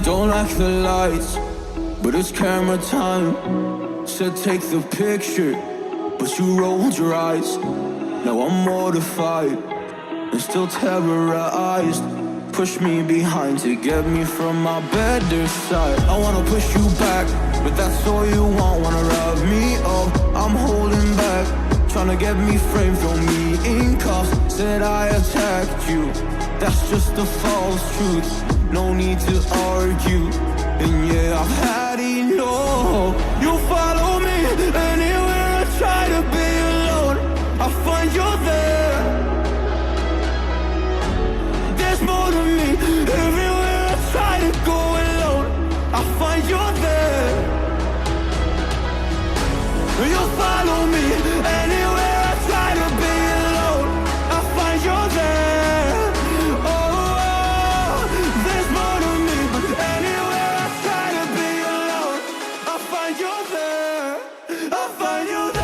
don't like the lights, but it's camera time. Said take the picture, but you rolled your eyes. Now I'm mortified and still terrorized. Push me behind to get me from my better side. I wanna push you back, but that's all you want. Wanna rub me up, I'm holding back. Tryna get me framed, throw me in cuffs. Said I attacked you, that's just a false truth. No need to argue, and yeah, I've had enough. You follow me anywhere I try to be alone. I find you're there. There's more to me. Everywhere I try to go alone, I find you're there. You follow me anywhere I try to be alone, I find you're there. Oh, there's more to me. Anywhere I try to be alone, I find you're there. I find you there.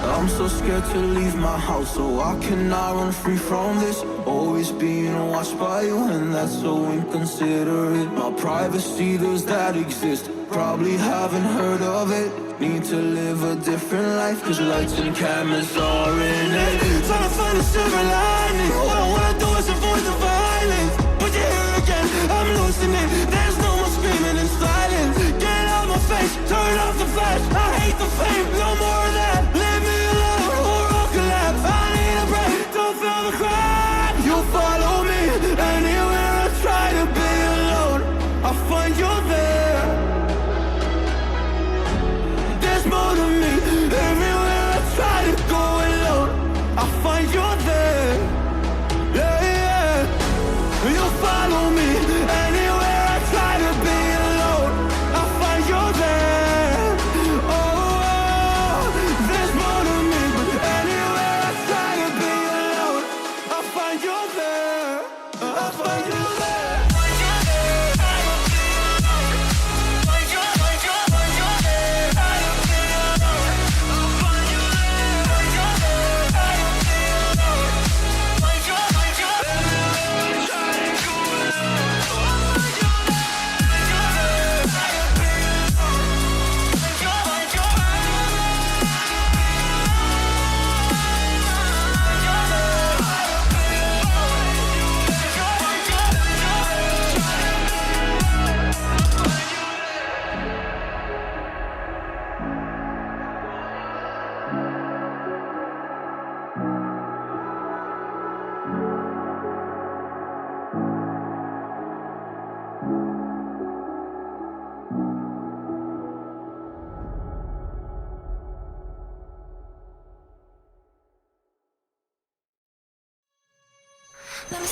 I'm so scared to leave my house, so I cannot run free from this. Always being watched by you, and that's so inconsiderate. My privacy, does that exist? Probably haven't heard of it. Need to live a different life, cause lights and cameras are in it. Trying to find a silver lining. All I wanna do is avoid the violence, but you're here again, I'm losing it. There's no more screaming in silence. Get out my face, turn off the flash. I hate the fame, no more of that. Leave me alone or I'll collapse. I need a break, don't feel the crack. You follow me anywhere I try to be alone, I find you're there. There's more to me. Everywhere I try to go alone, I find you're there. Yeah, yeah. You follow me anywhere I try to be alone, I find you're there. Oh, there's more to me. But anywhere I try to be alone, I find you're there. I find you there. Let me